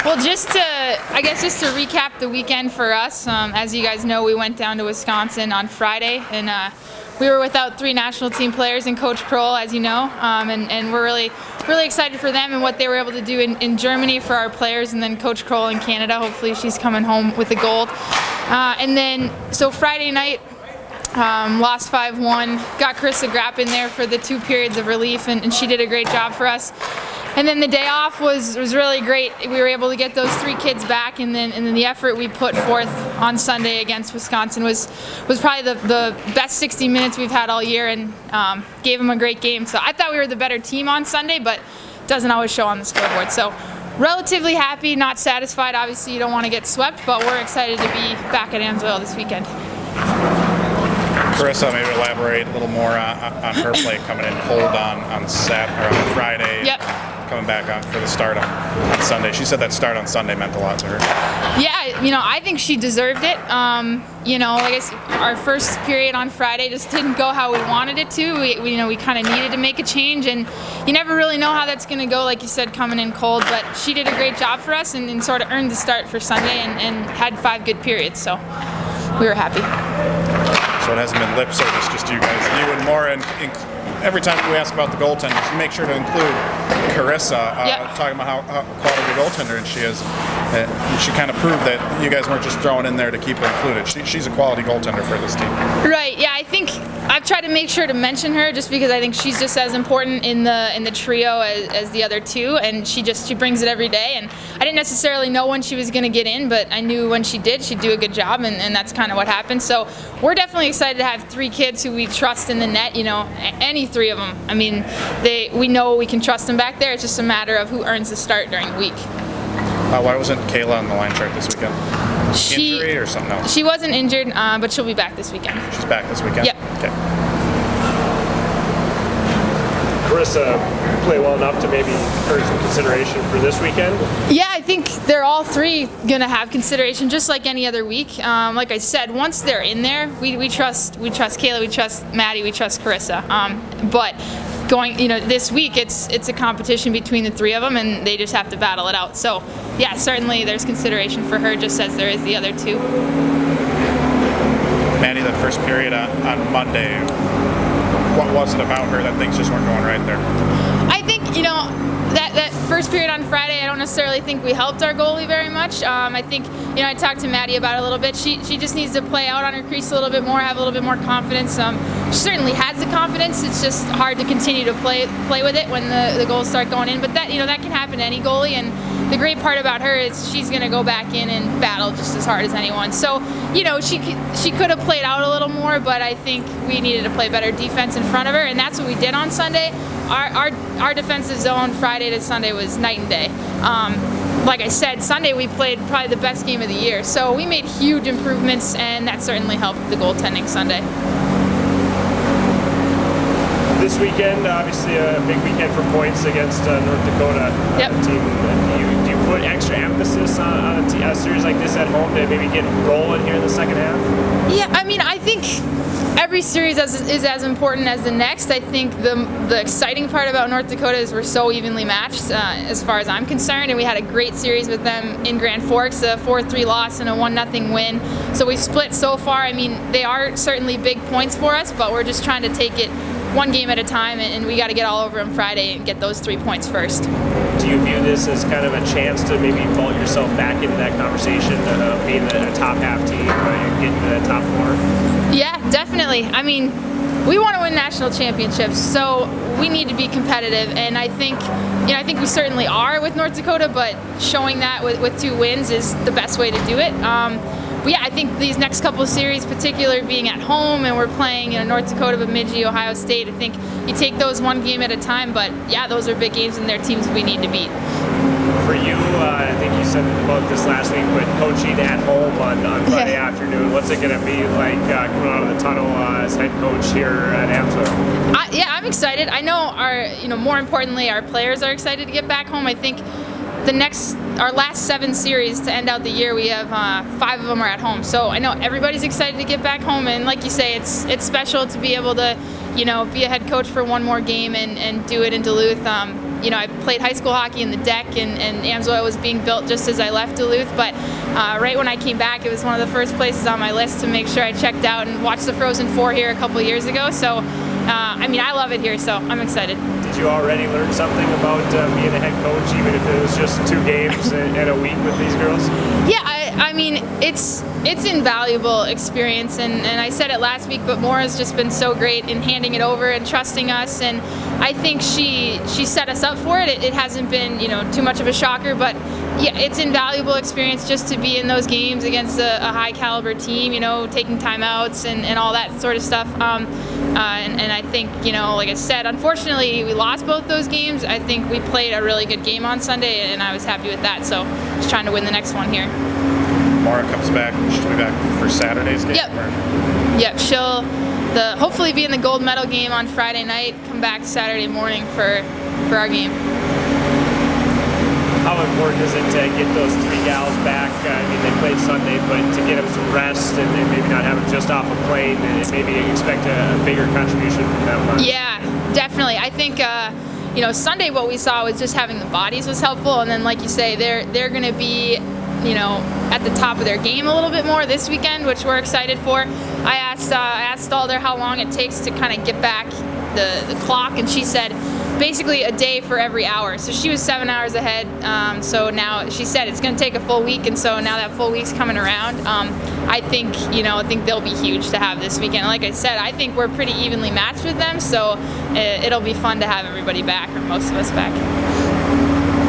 Well, just to recap the weekend for us, as you guys know, we went down to Wisconsin on Friday, and we were without 3 national team players and Coach Kroll, as you know, and we're really excited for them and what they were able to do in Germany for our players, and then Coach Kroll in Canada. Hopefully she's coming home with the gold. And then, so Friday night, lost 5-1, got Carissa Grapp in there for the 2 periods of relief, and she did a great job for us. And then the day off was really great. We were able to get those 3 kids back, and then the effort we put forth on Sunday against Wisconsin was probably the best 60 minutes we've had all year, and gave them a great game. So I thought we were the better team on Sunday, but it doesn't always show on the scoreboard. So relatively happy, not satisfied. Obviously you don't want to get swept, but we're excited to be back at Amsoil this weekend. Carissa, maybe elaborate a little more on her play coming in cold on Friday. Yep. Coming back on for the start on Sunday. She said that start on Sunday meant a lot to her. Yeah, I think she deserved it. Like I said, our first period on Friday just didn't go how we wanted it to. We kind of needed to make a change, and you never really know how that's going to go, like you said, coming in cold. But she did a great job for us and sort of earned the start for Sunday and had 5 good periods. So we were happy. So it hasn't been lip service, just you guys, you and Maura. And every time we ask about the goaltenders, you make sure to include Carissa, talking about how quality a goaltender she is. She kind of proved that you guys weren't just throwing in there to keep her included. She's a quality goaltender for this team. Right. Yeah. I think I've tried to make sure to mention her just because I think she's just as important in the trio as the other 2, and she brings it every day. And I didn't necessarily know when she was going to get in, but I knew when she did, she'd do a good job, and that's kind of what happened. So we're definitely excited to have 3 kids who we trust in the net. Any 3 of them. I mean, we know we can trust them back there. It's just a matter of who earns the start during the week. Why wasn't Kayla on the line chart this weekend? Injury or something else? She wasn't injured, but she'll be back this weekend. She's back this weekend? Yep. Okay. Carissa play well enough to maybe earn some consideration for this weekend? Yeah, I think they're all 3 going to have consideration just like any other week. Like I said, once they're in there, we trust Kayla, we trust Maddie, we trust Carissa. But going, this week it's a competition between the 3 of them, and they just have to battle it out. So yeah, certainly there's consideration for her just as there is the other 2. Maddie, that first period on Monday, what was it about her that things just weren't going right there? I think, that first period on Friday, I don't necessarily think we helped our goalie very much. I think, I talked to Maddie about it a little bit. She just needs to play out on her crease a little bit more, have a little bit more confidence. She certainly has the confidence. It's just hard to continue to play with it when the goals start going in. But that can happen to any goalie. And the great part about her is she's going to go back in and battle just as hard as anyone. So, she could have played out a little more, but I think we needed to play better defense in front of her, and that's what we did on Sunday. Our defensive zone Friday to Sunday was night and day. Like I said, Sunday we played probably the best game of the year, so we made huge improvements, and that certainly helped the goaltending Sunday. This weekend, obviously a big weekend for points against North Dakota team. Do you put extra emphasis on a series like this at home to maybe get rolling here in the second half? Yeah, I think every series is as important as the next. I think the exciting part about North Dakota is we're so evenly matched as far as I'm concerned, and we had a great series with them in Grand Forks, a 4-3 loss and a 1-0 win. So we've split so far. They are certainly big points for us, but we're just trying to take it one game at a time, and we got to get all over them Friday and get those 3 points first. Do you view this as kind of a chance to maybe vault yourself back into that conversation of being a top half team, getting to the top 4? Yeah, definitely. We want to win national championships, so we need to be competitive, and I think we certainly are with North Dakota, but showing that with 2 wins is the best way to do it. But yeah, I think these next couple of series, particularly being at home and we're playing North Dakota, Bemidji, Ohio State, I think you take those one game at a time, but yeah, those are big games and they're teams we need to beat. For you, I think you said about this last week, but coaching at home on Friday afternoon, what's it going to be like coming out of the tunnel as head coach here at Amsoil? Yeah, I'm excited. I know more importantly, our players are excited to get back home. I think our last 7 series to end out the year, we have 5 of them are at home. So I know everybody's excited to get back home, and like you say, it's special to be able to, be a head coach for one more game and do it in Duluth. I played high school hockey in the deck, and Amsoil was being built just as I left Duluth. But right when I came back, it was one of the first places on my list to make sure I checked out and watched the Frozen Four here a couple of years ago. So, I love it here, so I'm excited. Did you already learn something about being a head coach, even if it was just 2 games and a week with these girls? Yeah, it's invaluable experience, and I said it last week, but Maura's just been so great in handing it over and trusting us, and I think she set us up for it. It hasn't been too much of a shocker, but yeah, it's invaluable experience just to be in those games against a high caliber team, taking timeouts and all that sort of stuff. And I think, like I said, unfortunately we lost both those games. I think we played a really good game on Sunday, and I was happy with that. So just trying to win the next one here. Maura comes back. She'll be back for Saturday's game. Yep. She'll hopefully be in the gold medal game on Friday night. Come back Saturday morning for our game. How important is it to get those 3 gals back? They played Sunday, but to get them some rest and maybe not have them just off a plane, and maybe expect a bigger contribution from them. Yeah, definitely. I think Sunday what we saw was just having the bodies was helpful, and then like you say, they're going to be at the top of their game a little bit more this weekend, which we're excited for. I asked Alder how long it takes to kind of get back the clock, and she said basically a day for every hour. So she was 7 hours ahead. So now she said it's going to take a full week, and so now that full week's coming around. I think they'll be huge to have this weekend. Like I said, I think we're pretty evenly matched with them, so it'll be fun to have everybody back, or most of us back.